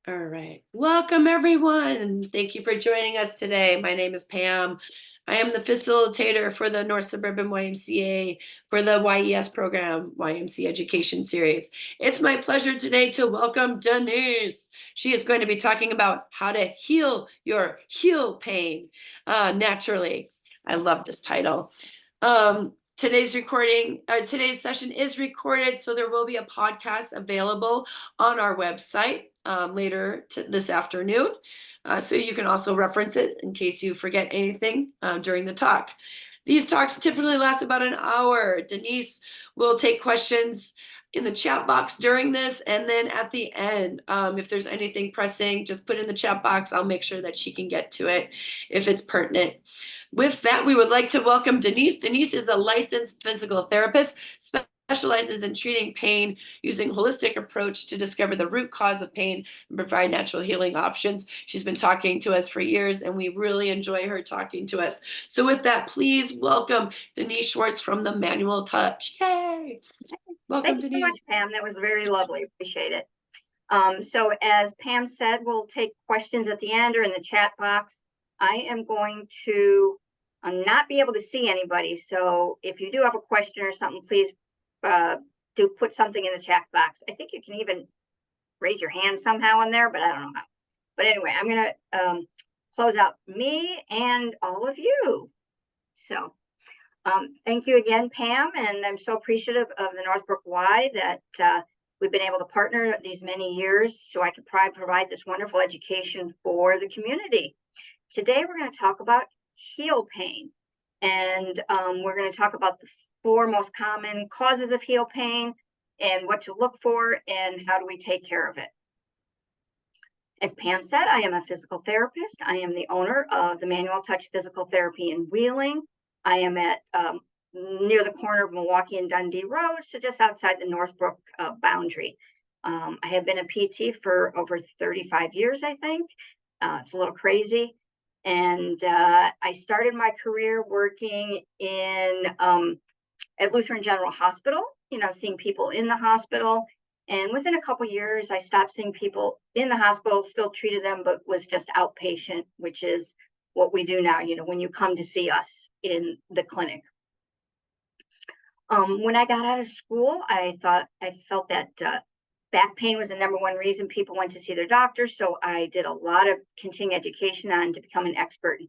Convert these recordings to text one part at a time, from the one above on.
All right. Welcome, everyone. Thank you for joining us today. My name is Pam. I am the facilitator for the North Suburban YMCA for the YES program, YMCA Education Series. It's my pleasure today to welcome Denise. She is going to be talking about how to heal your heel pain naturally. I love this title. Today's session is recorded, so there will be a podcast available on our website later this afternoon. So you can also reference it in case you forget anything during the talk. These talks typically last about an hour. Denise will take questions in the chat box during this, and then at the end, if there's anything pressing, just put in the chat box. I'll make sure that she can get to it if it's pertinent. With that, we would like to welcome Denise. Denise is a licensed physical therapist, specializes in treating pain using holistic approach to discover the root cause of pain and provide natural healing options. She's been talking to us for years, and we really enjoy her talking to us. So with that, please welcome Denise Schwartz from the Manual Touch. Yay! Welcome, Thank you so Denise. much, Pam. That was very lovely. Appreciate it. So as Pam said, we'll take questions at the end or in the chat box. I am going to not be able to see anybody. So if you do have a question or something, please do put something in the chat box. I think you can even raise your hand somehow in there, but I don't know how. But anyway, I'm going to close out me and all of you. So thank you again, Pam, and I'm so appreciative of the Northbrook Y that we've been able to partner these many years so I could provide this wonderful education for the community. Today, we're going to talk about heel pain, and we're going to talk about the 4 most common causes of heel pain and what to look for and how do we take care of it. As Pam said, I am a physical therapist. I am the owner of the Manual Touch Physical Therapy in Wheeling. I am at near the corner of Milwaukee and Dundee Road, so just outside the Northbrook boundary. I have been a PT for over 35 years, I think. It's a little crazy. And I started my career working in at Lutheran General Hospital, seeing people in the hospital. And within a couple of years, I stopped seeing people in the hospital, still treated them, but was just outpatient, which is what we do now, when you come to see us in the clinic. When I got out of school, I felt that back pain was the #1 reason people went to see their doctor. So I did a lot of continuing education on to become an expert in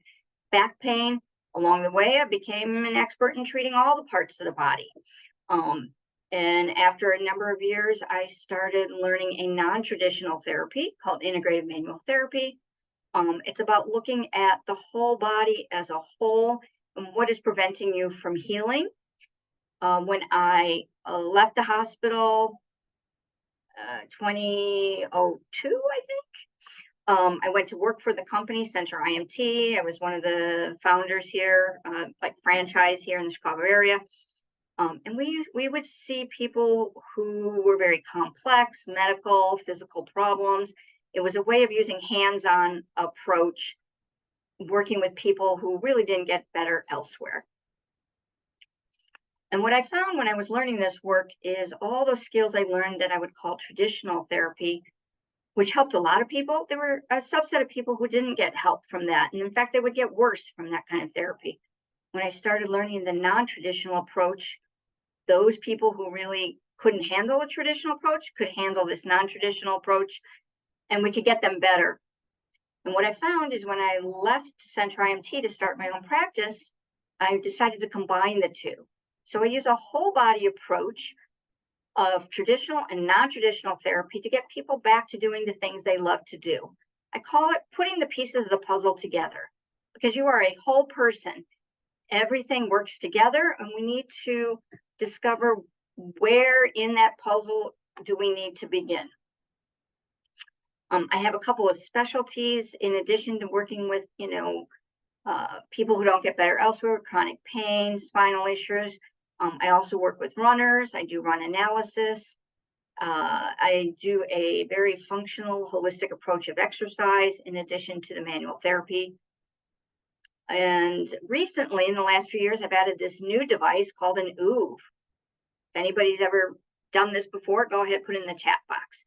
back pain. Along the way, I became an expert in treating all the parts of the body. And after a number of years, I started learning a non-traditional therapy called integrative manual therapy. It's about looking at the whole body as a whole and what is preventing you from healing. When I left the hospital, 2002, I think, I went to work for the company, CIMT. I was one of the founders here, like franchise here in the Chicago area. And we would see people who were very complex, medical, physical problems. It was a way of using hands-on approach, working with people who really didn't get better elsewhere. And what I found when I was learning this work is all those skills I learned that I would call traditional therapy, which helped a lot of people. There were a subset of people who didn't get help from that. And in fact, they would get worse from that kind of therapy. When I started learning the non-traditional approach, those people who really couldn't handle a traditional approach could handle this non-traditional approach, and we could get them better. And what I found is when I left CIMT to start my own practice, I decided to combine the two. So I use a whole body approach of traditional and non-traditional therapy to get people back to doing the things they love to do. I call it putting the pieces of the puzzle together, because you are a whole person. Everything works together, and we need to discover where in that puzzle do we need to begin. I have a couple of specialties in addition to working with, people who don't get better elsewhere, chronic pain, spinal issues. I also work with runners. I do run analysis. I do a very functional, holistic approach of exercise in addition to the manual therapy. And recently, in the last few years, I've added this new device called an OOV. If anybody's ever done this before, go ahead, put it in the chat box.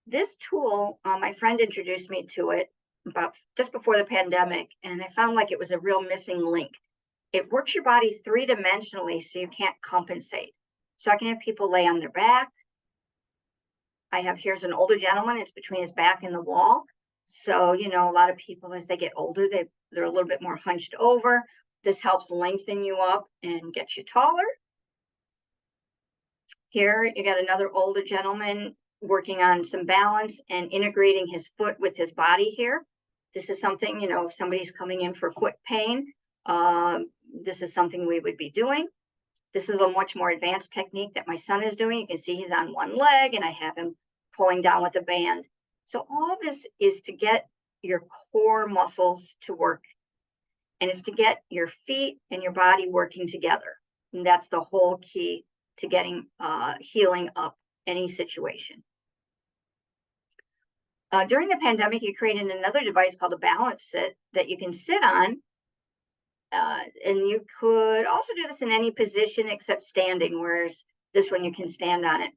This tool, my friend introduced me to it about just before the pandemic, and I found like it was a real missing link. It works your body three-dimensionally so you can't compensate. So I can have people lay on their back. Here's an older gentleman, it's between his back and the wall. So, you know, a lot of people as they get older, they're a little bit more hunched over. This helps lengthen you up and get you taller. Here you got another older gentleman working on some balance and integrating his foot with his body here. This is something, you know, if somebody's coming in for foot pain, this is something we would be doing. This is a much more advanced technique that my son is doing. You can see he's on one leg and I have him pulling down with a band. So all this is to get your core muscles to work, and it's to get your feet and your body working together. And that's the whole key to getting healing up any situation. During the pandemic, you created another device called a balance sit that you can sit on. And you could also do this in any position except standing, whereas this one you can stand on it.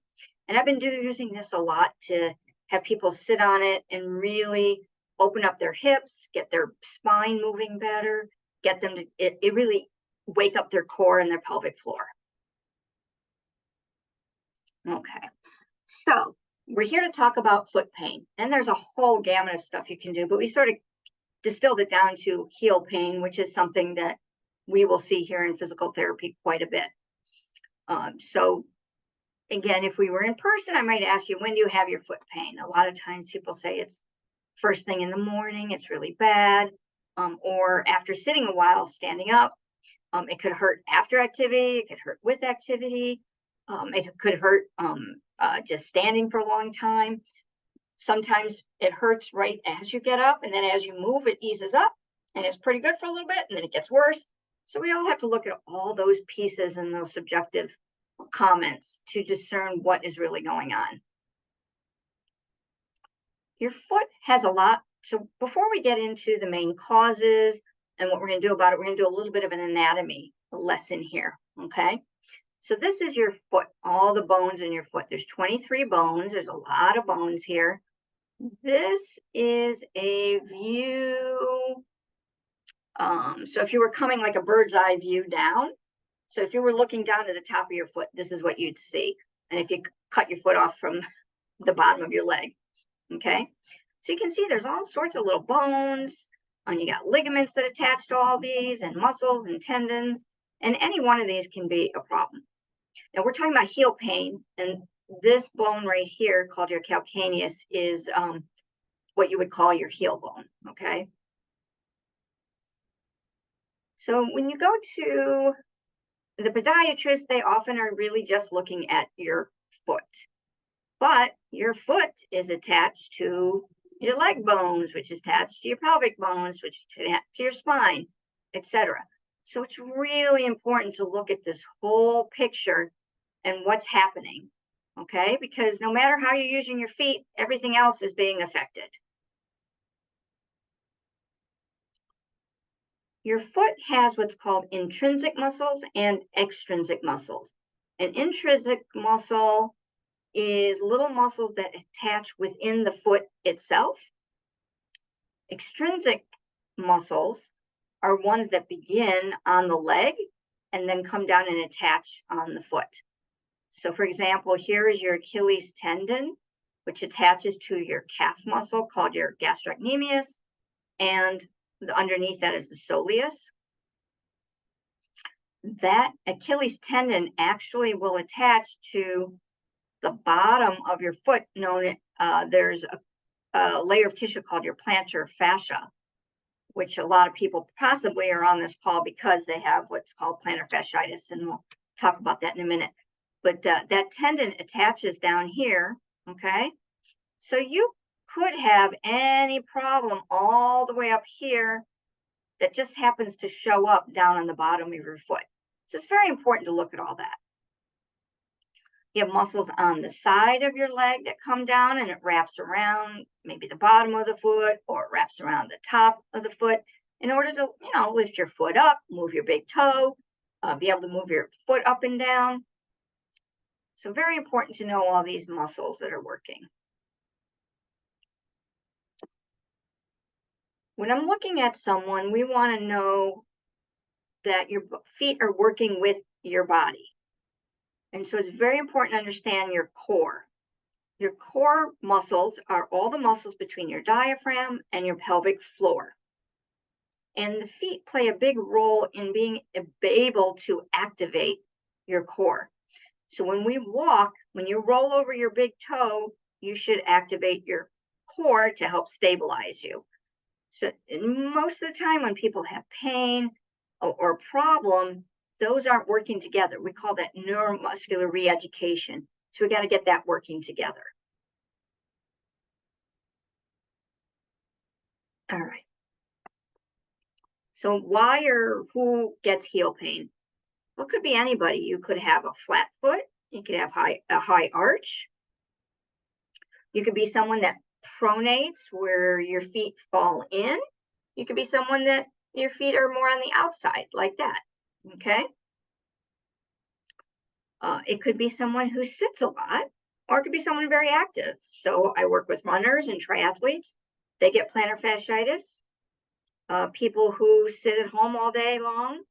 And I've been using this a lot to have people sit on it and really open up their hips, get their spine moving better, get them to it really wake up their core and their pelvic floor. Okay, so we're here to talk about foot pain, and there's a whole gamut of stuff you can do, but we sort of distilled it down to heel pain, which is something that we will see here in physical therapy quite a bit. So again, if we were in person, I might ask you, when do you have your foot pain? A lot of times people say it's first thing in the morning, it's really bad, or after sitting a while, standing up. It could hurt after activity, it could hurt with activity, it could hurt just standing for a long time. Sometimes it hurts right as you get up, and then as you move, it eases up, and it's pretty good for a little bit, and then it gets worse. So we all have to look at all those pieces and those subjective comments to discern what is really going on. Your foot has a lot. So before we get into the main causes and what we're going to do about it, we're going to do a little bit of an anatomy lesson here, okay? So this is your foot, all the bones in your foot. There's 23 bones. There's a lot of bones here. This is a view. So if you were coming like a bird's eye view down, so if you were looking down at the top of your foot, this is what you'd see. And if you cut your foot off from the bottom of your leg, okay? So you can see there's all sorts of little bones, and you got ligaments that attach to all these, and muscles and tendons, and any one of these can be a problem. Now we're talking about heel pain, and this bone right here called your calcaneus is what you would call your heel bone, okay? So when you go to the podiatrist, they often are really just looking at your foot, but your foot is attached to your leg bones, which is attached to your pelvic bones, which is attached to your spine, etc. So it's really important to look at this whole picture and what's happening, okay? Because no matter how you're using your feet, everything else is being affected. Your foot has what's called intrinsic muscles and extrinsic muscles. An intrinsic muscle is little muscles that attach within the foot itself. Extrinsic muscles are ones that begin on the leg and then come down and attach on the foot. So for example, here is your Achilles tendon, which attaches to your calf muscle called your gastrocnemius, and underneath that is the soleus. That Achilles tendon actually will attach to the bottom of your foot. There's a layer of tissue called your plantar fascia, which a lot of people possibly are on this call because they have what's called plantar fasciitis, and we'll talk about that in a minute. But that tendon attaches down here, okay? So you could have any problem all the way up here that just happens to show up down on the bottom of your foot. So it's very important to look at all that. You have muscles on the side of your leg that come down and it wraps around maybe the bottom of the foot, or it wraps around the top of the foot in order to, lift your foot up, move your big toe, be able to move your foot up and down. So very important to know all these muscles that are working. When I'm looking at someone, we want to know that your feet are working with your body. And so it's very important to understand your core. Your core muscles are all the muscles between your diaphragm and your pelvic floor. And the feet play a big role in being able to activate your core. So when we walk, when you roll over your big toe, you should activate your core to help stabilize you. So most of the time when people have pain or problem, those aren't working together. We call that neuromuscular re-education. So we got to get that working together. All right. So why or who gets heel pain? Well, it could be anybody. You could have a flat foot. You could have a high arch. You could be someone that pronates where your feet fall in. You could be someone that your feet are more on the outside like that. Okay. It could be someone who sits a lot, or it could be someone very active. So I work with runners and triathletes. They get plantar fasciitis. People who sit at home all day long,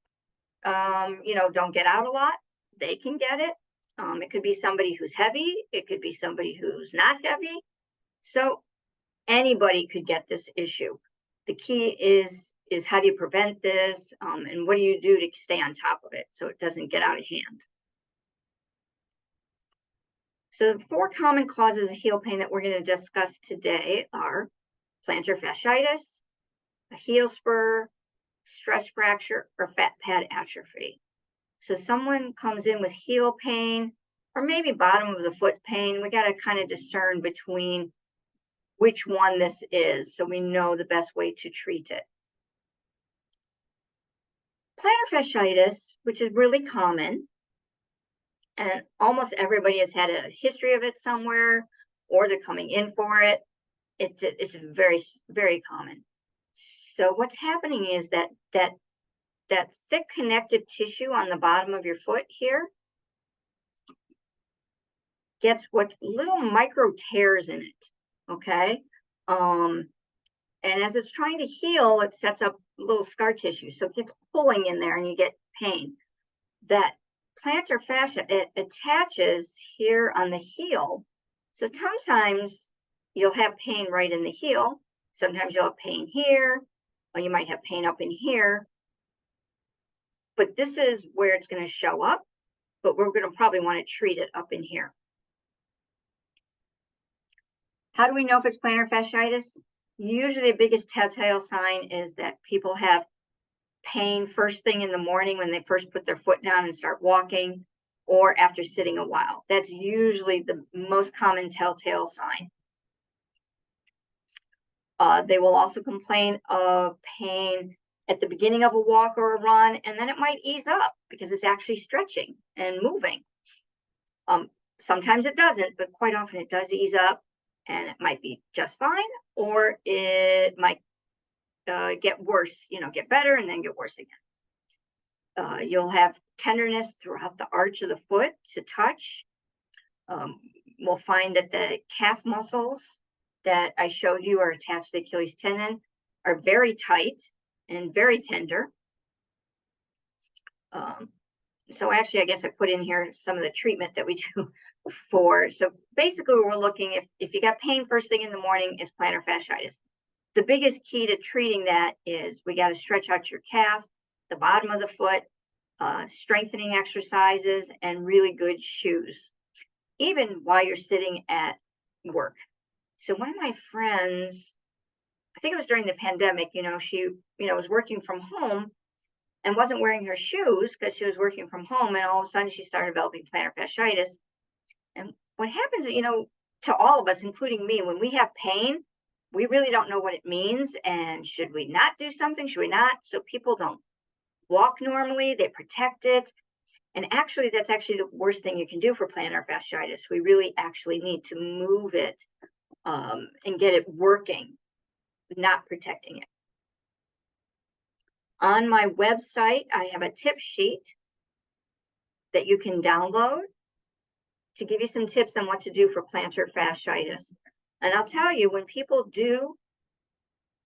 don't get out a lot, they can get it. It could be somebody who's heavy. It could be somebody who's not heavy. So anybody could get this issue. The key is how do you prevent this, and what do you do to stay on top of it so it doesn't get out of hand? So the 4 common causes of heel pain that we're going to discuss today are plantar fasciitis, a heel spur, stress fracture, or fat pad atrophy. So someone comes in with heel pain or maybe bottom of the foot pain. We got to kind of discern between which one this is so we know the best way to treat it. Plantar fasciitis, which is really common, and almost everybody has had a history of it somewhere, or they're coming in for it. It's very, very common. So what's happening is that thick connective tissue on the bottom of your foot here gets what little micro tears in it. Okay. And as it's trying to heal, it sets up little scar tissue. So it gets pulling in there and you get pain. That plantar fascia, it attaches here on the heel. So sometimes you'll have pain right in the heel. Sometimes you'll have pain here, or you might have pain up in here. But this is where it's going to show up, but we're going to probably want to treat it up in here. How do we know if it's plantar fasciitis? Usually the biggest telltale sign is that people have pain first thing in the morning when they first put their foot down and start walking, or after sitting a while. That's usually the most common telltale sign. They will also complain of pain at the beginning of a walk or a run, and then it might ease up because it's actually stretching and moving. Sometimes it doesn't, but quite often it does ease up, and it might be just fine, or it might get worse, get better and then get worse again. You'll have tenderness throughout the arch of the foot to touch. We'll find that the calf muscles that I showed you are attached to the Achilles tendon are very tight and very tender. So actually, I guess I put in here some of the treatment that we do for. So basically, we're looking if you got pain first thing in the morning, it's plantar fasciitis. The biggest key to treating that is we got to stretch out your calf, the bottom of the foot, strengthening exercises, and really good shoes, even while you're sitting at work. So one of my friends, I think it was during the pandemic, she, was working from home and wasn't wearing her shoes because she was working from home. And all of a sudden she started developing plantar fasciitis. And what happens, to all of us, including me, when we have pain, we really don't know what it means. And should we not do something? Should we not? So people don't walk normally, they protect it. And actually, that's actually the worst thing you can do for plantar fasciitis. We really actually need to move it and get it working, not protecting it. On my website, I have a tip sheet that you can download to give you some tips on what to do for plantar fasciitis. And I'll tell you, when people do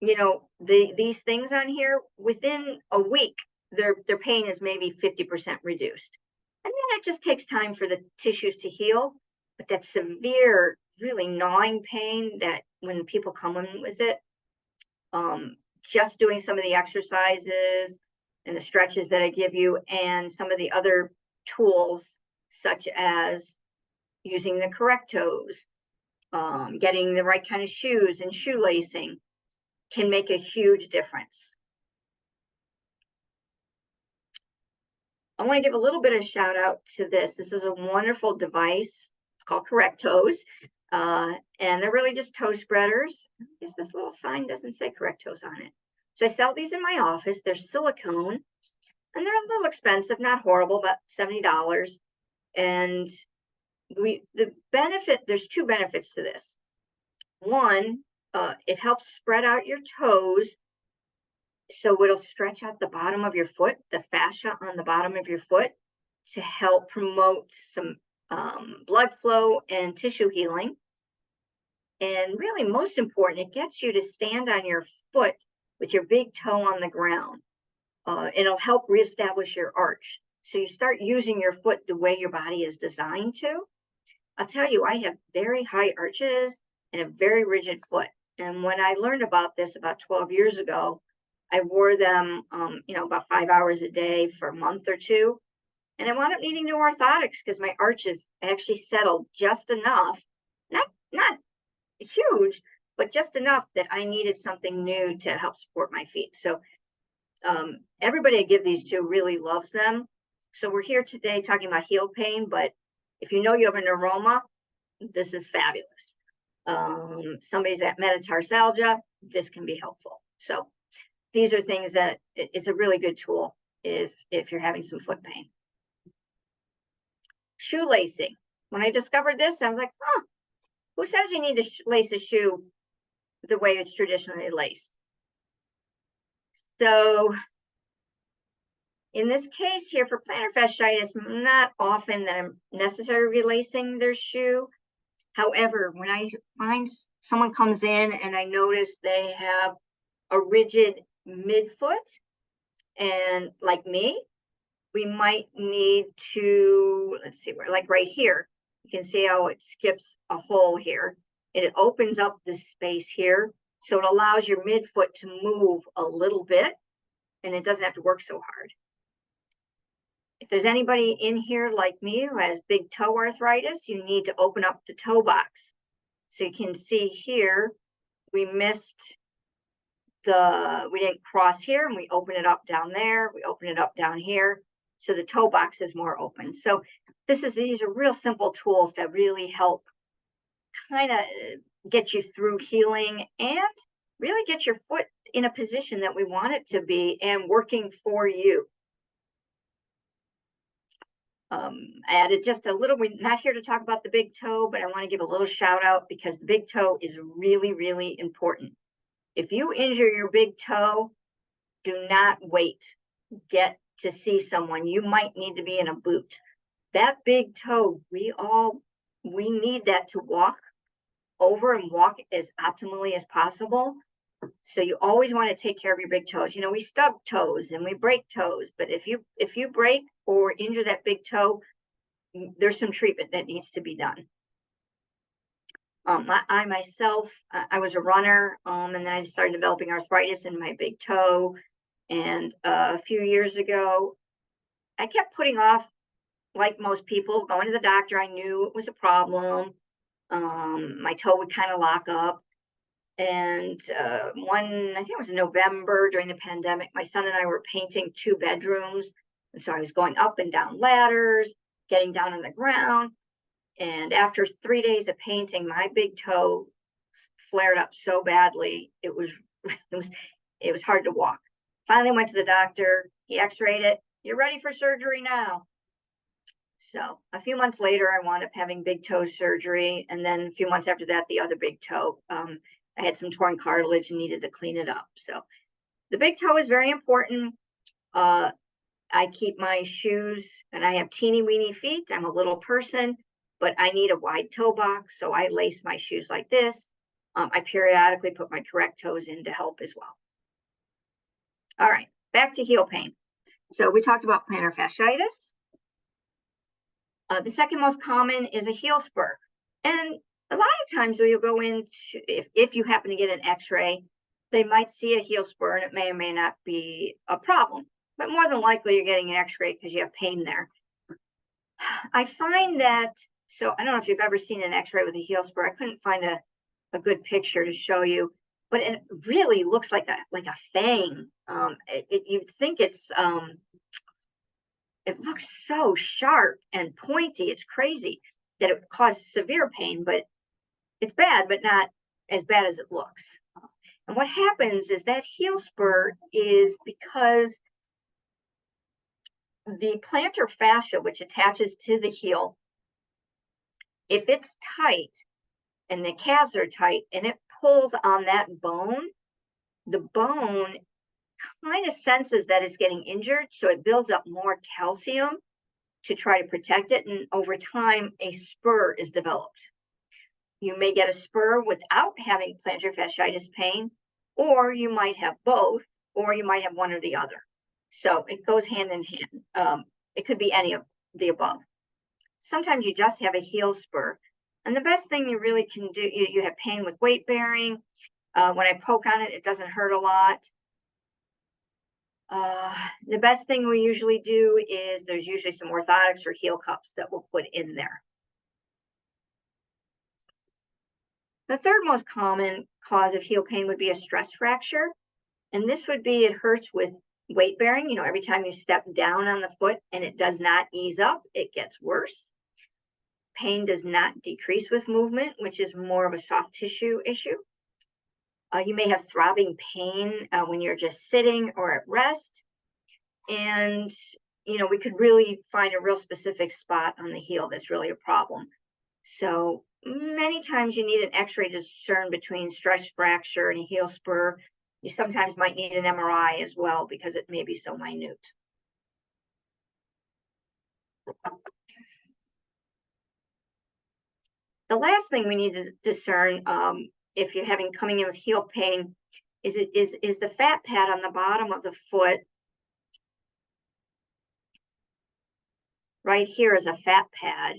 you know, these things on here, within a week, their pain is maybe 50% reduced. And then it just takes time for the tissues to heal. But that severe, really gnawing pain that when people come in with it, just doing some of the exercises and the stretches that I give you and some of the other tools, such as using the correct toes, getting the right kind of shoes and shoelacing, can make a huge difference. I want to give a little bit of shout out to this. This is a wonderful device called Correct Toes. And they're really just toe spreaders. I guess this little sign doesn't say Correct Toes on it. So I sell these in my office. They're silicone and they're a little expensive, not horrible, about $70. And there's two benefits to this. One, it helps spread out your toes, so it'll stretch out the bottom of your foot, the fascia on the bottom of your foot, to help promote some blood flow and tissue healing. And really, most important, it gets you to stand on your foot with your big toe on the ground. It'll help reestablish your arch. So you start using your foot the way your body is designed to. I'll tell you, I have very high arches and a very rigid foot. And when I learned about this about 12 years ago, I wore them, about 5 hours a day for a month or two. And I wound up needing new orthotics because my arches actually settled just enough, not huge, but just enough that I needed something new to help support my feet. So everybody I give these to really loves them. So we're here today talking about heel pain, but if you know you have a neuroma, this is fabulous. Somebody's at metatarsalgia, this can be helpful. So these are things that it's a really good tool if you're having some foot pain. Shoelacing. When I discovered this, I was like, who says you need to lace a shoe the way it's traditionally laced? So in this case here for plantar fasciitis, not often that I'm necessarily relacing their shoe. However, when I find someone comes in and I notice they have a rigid midfoot, and like me, we might need to, let's see where, like right here, you can see how it skips a hole here. And it opens up this space here. So it allows your midfoot to move a little bit and it doesn't have to work so hard. If there's anybody in here like me who has big toe arthritis, you need to open up the toe box. So you can see here, we didn't cross here and we open it up down there. We open it up down here. So the toe box is more open. So these are real simple tools that really help kind of get you through healing and really get your foot in a position that we want it to be and working for you. I added just a little, we're not here to talk about the big toe, but I want to give a little shout out because the big toe is really, really important. If you injure your big toe, do not wait. Get to see someone. You might need to be in a boot. That big toe, we need that to walk over and walk as optimally as possible. So you always want to take care of your big toes. You know, we stub toes and we break toes, but if you break or injure that big toe, there's some treatment that needs to be done. I myself, I was a runner, and then I started developing arthritis in my big toe. And a few years ago, I kept putting off, like most people, going to the doctor. I knew it was a problem. My toe would kind of lock up. And I think it was in November during the pandemic, my son and I were painting 2 bedrooms. And so I was going up and down ladders, getting down on the ground. And after 3 days of painting, my big toe flared up so badly, it was hard to walk. Finally went to the doctor. He x-rayed it. You're ready for surgery now. So a few months later, I wound up having big toe surgery. And then a few months after that, the other big toe. I had some torn cartilage and needed to clean it up. So the big toe is very important. I keep my shoes, and I have teeny weeny feet. I'm a little person, but I need a wide toe box. So I lace my shoes like this. I periodically put my correct toes in to help as well. All right, back to heel pain. So we talked about plantar fasciitis. The second most common is a heel spur. And a lot of times when you go into, if you happen to get an x-ray, they might see a heel spur and it may or may not be a problem. But more than likely you're getting an x-ray because you have pain there. I find that, so I don't know if you've ever seen an x-ray with a heel spur. I couldn't find a good picture to show you, but it really looks like a fang. You'd think it's it looks so sharp and pointy. It's crazy that it causes severe pain, but it's bad, but not as bad as it looks. And what happens is that heel spur is because the plantar fascia, which attaches to the heel, if it's tight and the calves are tight and it pulls on that bone, the bone kind of senses that it's getting injured, so it builds up more calcium to try to protect it, and over time a spur is developed. You may get a spur without having plantar fasciitis pain, or you might have both, or you might have one or the other. So it goes hand in hand. It could be any of the above. Sometimes you just have a heel spur, and the best thing you really can do, you have pain with weight bearing. When I poke on it, it doesn't hurt a lot. The best thing we usually do is there's usually some orthotics or heel cups that we'll put in there. The third most common cause of heel pain would be a stress fracture. And this would be, it hurts with weight bearing. Every time you step down on the foot and it does not ease up, it gets worse. Pain does not decrease with movement, which is more of a soft tissue issue. You may have throbbing pain when you're just sitting or at rest. And, we could really find a real specific spot on the heel that's really a problem. So many times you need an x-ray to discern between stress fracture and a heel spur. You sometimes might need an MRI as well because it may be so minute. The last thing we need to discern if you're coming in with heel pain is the fat pad on the bottom of the foot. Right here is a fat pad.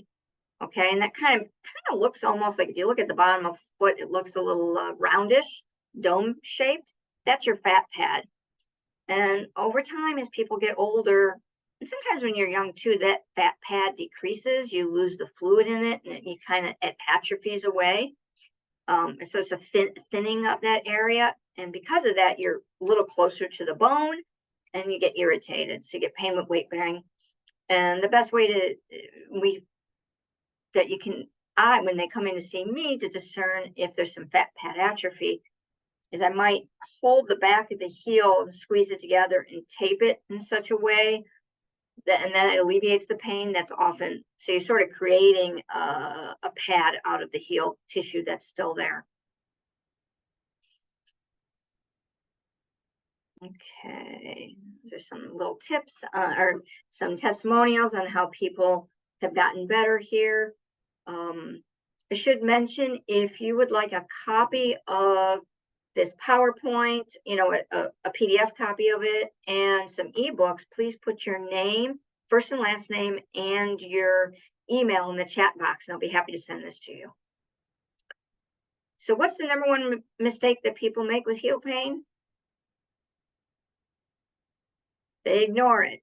Okay, and that kind of looks almost like, if you look at the bottom of the foot, it looks a little roundish, dome shaped. That's your fat pad. And over time, as people get older, and sometimes when you're young too, that fat pad decreases. You lose the fluid in it, and it atrophies away. And so it's a thinning of that area, and because of that, you're a little closer to the bone, and you get irritated. So you get pain with weight bearing. And the best way when they come in to see me to discern if there's some fat pad atrophy, is I might hold the back of the heel and squeeze it together and tape it in such a way and then it alleviates the pain. That's often, so you're sort of creating a pad out of the heel tissue that's still there. Okay, there's some little tips or some testimonials on how people have gotten better here. I should mention, if you would like a copy of this PowerPoint, a PDF copy of it, and some ebooks, please put your name, first and last name, and your email in the chat box, and I'll be happy to send this to you. So what's the number one mistake that people make with heel pain? They ignore it.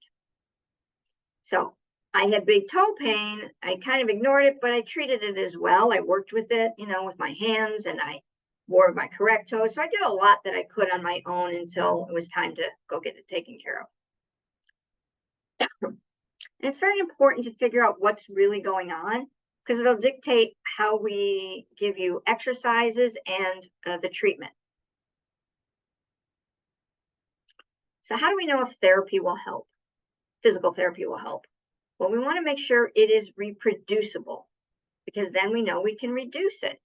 So I had big toe pain. I kind of ignored it, but I treated it as well. I worked with it, with my hands, and I wore my correct toes. So I did a lot that I could on my own until it was time to go get it taken care of. And it's very important to figure out what's really going on, because it'll dictate how we give you exercises and the treatment. So how do we know if therapy will help? Physical therapy will help. Well, we want to make sure it is reproducible, because then we know we can reduce it.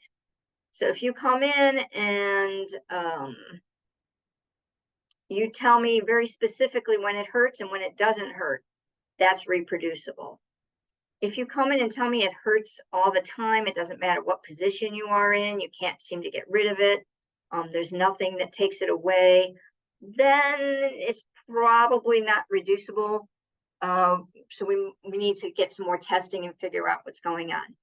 So if you come in and you tell me very specifically when it hurts and when it doesn't hurt, that's reproducible. If you come in and tell me it hurts all the time, it doesn't matter what position you are in, you can't seem to get rid of it, there's nothing that takes it away, then it's probably not reducible. So we need to get some more testing and figure out what's going on.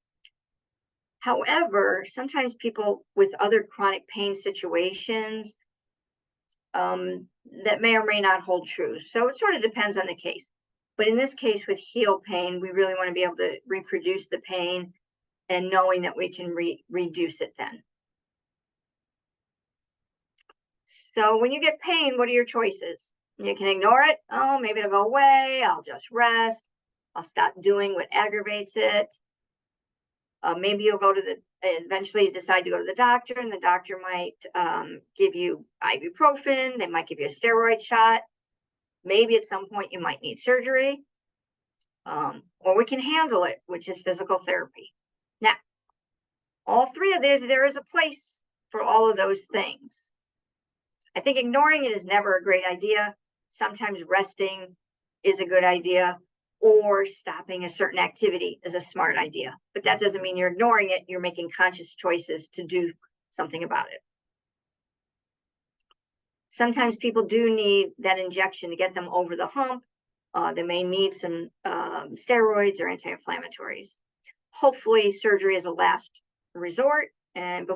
However, sometimes people with other chronic pain situations, that may or may not hold true. So it sort of depends on the case. But in this case with heel pain, we really want to be able to reproduce the pain and knowing that we can reduce it then. So when you get pain, what are your choices? You can ignore it. Oh, maybe it'll go away. I'll just rest. I'll stop doing what aggravates it. Maybe you'll go to eventually decide to go to the doctor, and the doctor might give you ibuprofen. They might give you a steroid shot. Maybe at some point you might need surgery. Or we can handle it, which is physical therapy. Now, all three of these, there is a place for all of those things. I think ignoring it is never a great idea. Sometimes resting is a good idea, or stopping a certain activity is a smart idea. But that doesn't mean you're ignoring it. You're making conscious choices to do something about it. Sometimes people do need that injection to get them over the hump. They may need some steroids or anti-inflammatories. Hopefully surgery is a last resort, and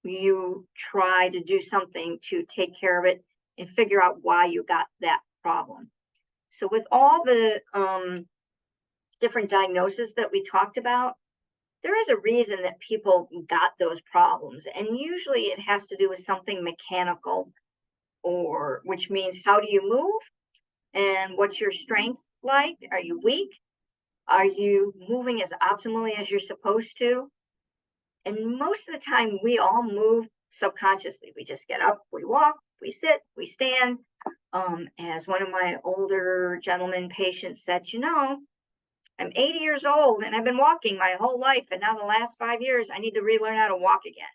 you try to do something to take care of it and figure out why you got that problem. So with all the different diagnoses that we talked about, there is a reason that people got those problems. And usually it has to do with something mechanical, or which means how do you move and what's your strength like? Are you weak? Are you moving as optimally as you're supposed to? And most of the time we all move subconsciously. We just get up, we walk, we sit, we stand. As one of my older gentleman patients said, I'm 80 years old and I've been walking my whole life, and now the last 5 years I need to relearn how to walk again.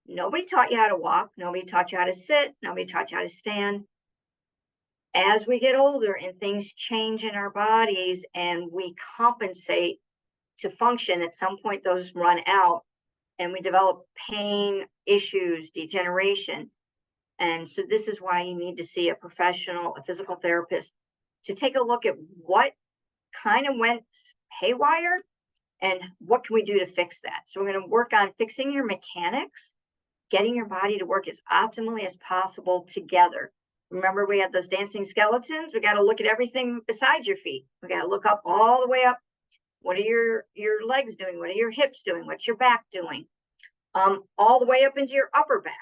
Nobody taught you how to walk. Nobody taught you how to sit. Nobody taught you how to stand. As we get older and things change in our bodies and we compensate to function, at some point those run out and we develop pain issues, degeneration. And so this is why you need to see a professional, a physical therapist, to take a look at what kind of went haywire and what can we do to fix that. So we're going to work on fixing your mechanics, getting your body to work as optimally as possible together. Remember, we had those dancing skeletons. We got to look at everything besides your feet. We got to look up all the way up. What are your legs doing? What are your hips doing? What's your back doing? All the way up into your upper back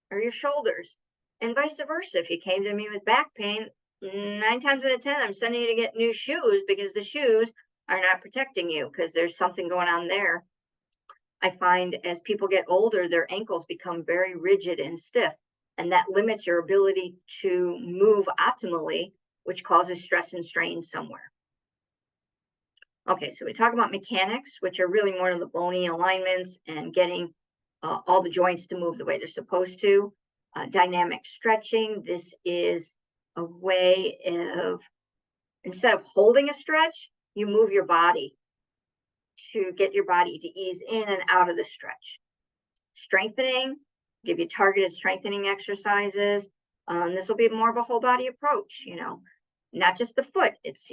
or your shoulders, and vice versa. If you came to me with back pain, 9 times out of 10, I'm sending you to get new shoes, because the shoes are not protecting you, because there's something going on there. I find as people get older, their ankles become very rigid and stiff, and that limits your ability to move optimally, which causes stress and strain somewhere. Okay, so we talk about mechanics, which are really more of the bony alignments and getting all the joints to move the way they're supposed to. Dynamic stretching, this is a way of, instead of holding a stretch, you move your body to get your body to ease in and out of the stretch. Strengthening, give you targeted strengthening exercises. This will be more of a whole body approach, not just the foot. It's,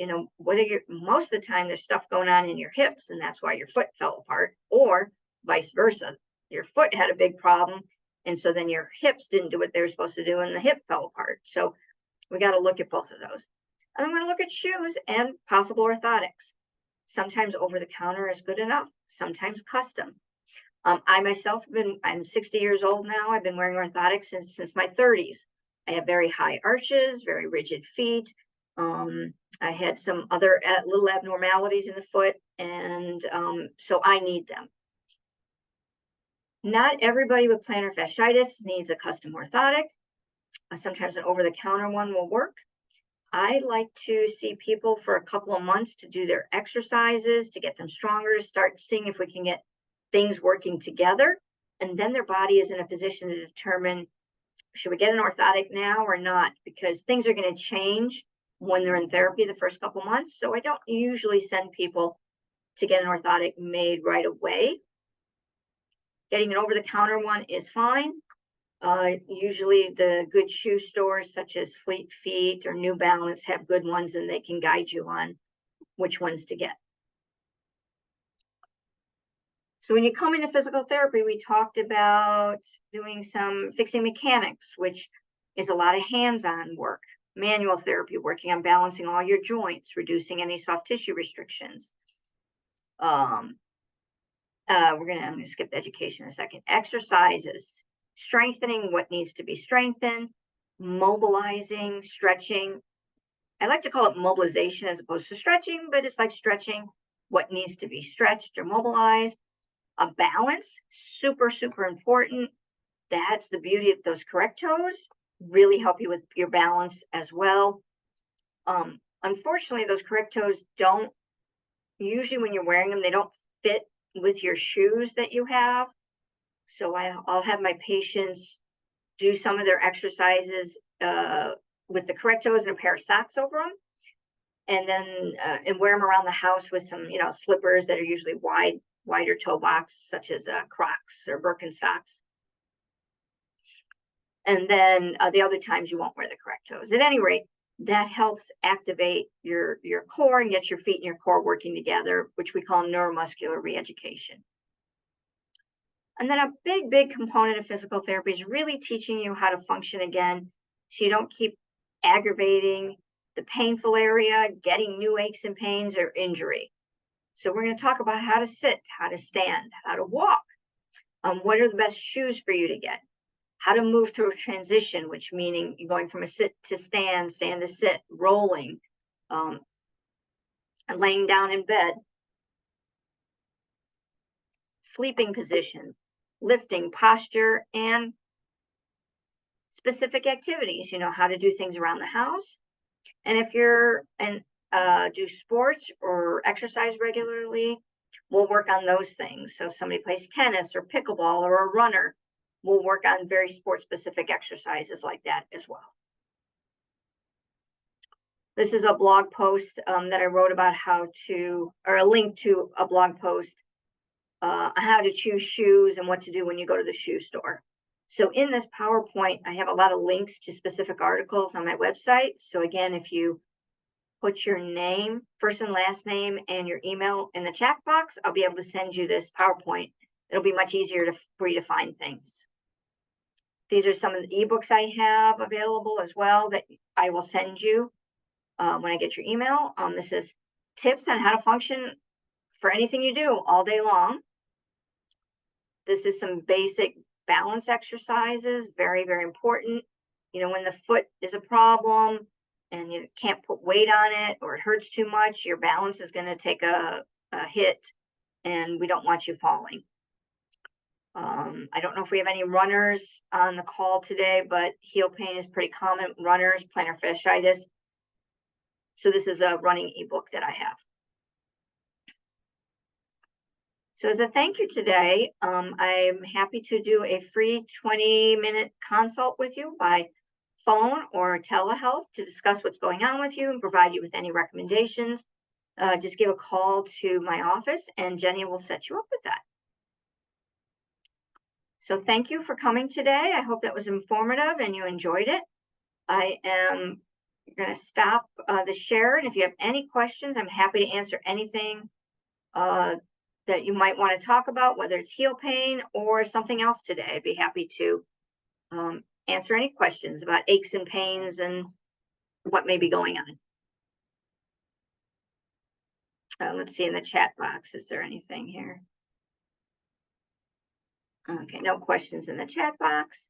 most of the time there's stuff going on in your hips, and that's why your foot fell apart, or vice versa. Your foot had a big problem, and so then your hips didn't do what they were supposed to do, and the hip fell apart. So we got to look at both of those. And then we're going to look at shoes and possible orthotics. Sometimes over the counter is good enough, sometimes custom. I myself I'm 60 years old now. I've been wearing orthotics since my 30s. I have very high arches, very rigid feet. I had some other little abnormalities in the foot, and so I need them. Not everybody with plantar fasciitis needs a custom orthotic. Sometimes an over-the-counter one will work. I like to see people for a couple of months to do their exercises, to get them stronger, to start seeing if we can get things working together. And then their body is in a position to determine, should we get an orthotic now or not? Because things are going to change when they're in therapy the first couple months. So I don't usually send people to get an orthotic made right away. Getting an over-the-counter one is fine. Usually the good shoe stores such as Fleet Feet or New Balance have good ones, and they can guide you on which ones to get. So when you come into physical therapy, we talked about doing some fixing mechanics, which is a lot of hands-on work, manual therapy, working on balancing all your joints, reducing any soft tissue restrictions. I'm gonna skip the education in a second. Exercises, strengthening what needs to be strengthened, mobilizing, stretching. I like to call it mobilization as opposed to stretching, but it's like stretching what needs to be stretched or mobilized. A balance, super, super important. That's the beauty of those correct toes, really help you with your balance as well. Unfortunately, those correct toes don't, usually when you're wearing them, they don't fit with your shoes that you have. So I'll have my patients do some of their exercises with the correct toes and a pair of socks over them. And then and wear them around the house with some, slippers that are usually wider toe box, such as Crocs or Birkenstocks. And then the other times you won't wear the correct toes. At any rate, that helps activate your core and get your feet and your core working together, which we call neuromuscular reeducation. And then a big, big component of physical therapy is really teaching you how to function again, so you don't keep aggravating the painful area, getting new aches and pains or injury. So we're going to talk about how to sit, how to stand, how to walk. What are the best shoes for you to get? How to move through a transition, which meaning you're going from a sit to stand, stand to sit, rolling, laying down in bed, sleeping position, lifting, posture, and specific activities, how to do things around the house. And if you're do sports or exercise regularly, we'll work on those things. So if somebody plays tennis or pickleball or a runner, we'll work on very sport specific exercises like that as well. This is a blog post that I wrote about or a link to a blog post on how to choose shoes and what to do when you go to the shoe store. So in this PowerPoint, I have a lot of links to specific articles on my website. So again, if you put your name, first and last name, and your email in the chat box, I'll be able to send you this PowerPoint. It'll be much easier for you to find things. These are some of the ebooks I have available as well that I will send you when I get your email. This is tips on how to function for anything you do all day long. This is some basic balance exercises, very, very important. When the foot is a problem and you can't put weight on it or it hurts too much, your balance is going to take a hit, and we don't want you falling. I don't know if we have any runners on the call today, but heel pain is pretty common. Runners, plantar fasciitis. So this is a running ebook that I have. So as a thank you today, I'm happy to do a free 20-minute consult with you by phone or telehealth to discuss what's going on with you and provide you with any recommendations. Just give a call to my office and Jenny will set you up with that. So thank you for coming today. I hope that was informative and you enjoyed it. I am going to stop the share, and if you have any questions, I'm happy to answer anything that you might want to talk about, whether it's heel pain or something else today. I'd be happy to answer any questions about aches and pains and what may be going on. Let's see in the chat box, is there anything here? Okay, no questions in the chat box.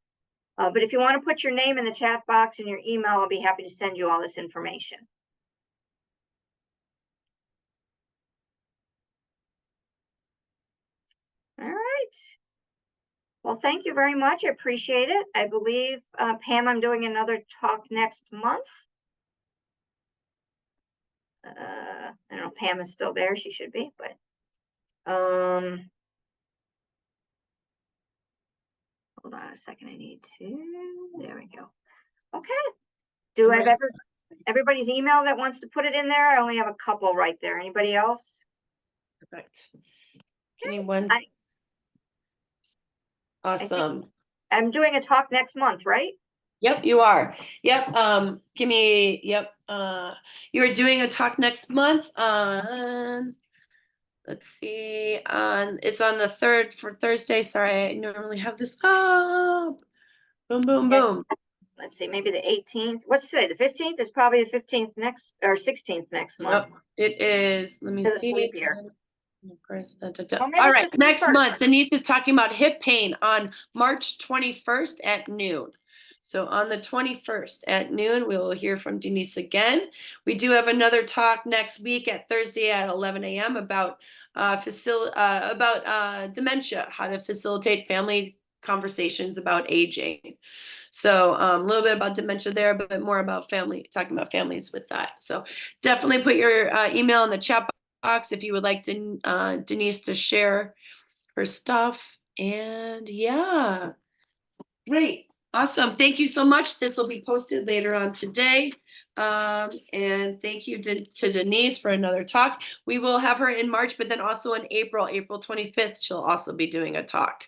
But if you want to put your name in the chat box and your email, I'll be happy to send you all this information. All right. Well, thank you very much. I appreciate it. I believe, Pam, I'm doing another talk next month. I don't know if Pam is still there. She should be, but hold on a second. I need to, there we go. Okay. everybody's email that wants to put it in there? I only have a couple right there. Anybody else? Perfect. Give me one. I think Awesome. I'm doing a talk next month, right? Yep, you are. Yep. Give me, yep. You're doing a talk next month on, let's see, it's on the 3rd for Thursday. Sorry, I normally have this up. Boom, boom, Yes. boom. Let's see, maybe the 18th. What's today? The 15th is probably the 15th next or 16th next month. Yep, it is. Let me Because it's see. leap year. Or maybe All it's right, the next 21st. month, Denise is talking about hip pain on March 21st at noon. So on the 21st at noon, we will hear from Denise again. We do have another talk next week at Thursday at 11 a.m. about dementia, how to facilitate family conversations about aging. So a little bit about dementia there, but more about family, talking about families with that. So definitely put your email in the chat box if you would like Denise to share her stuff. And yeah, great. Awesome. Thank you so much. This will be posted later on today. And thank you to Denise for another talk. We will have her in March, but then also in April 25th, she'll also be doing a talk.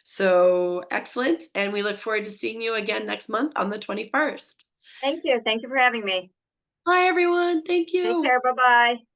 So excellent. And we look forward to seeing you again next month on the 21st. Thank you. Thank you for having me. Bye, everyone. Thank Take you. care. Bye-bye.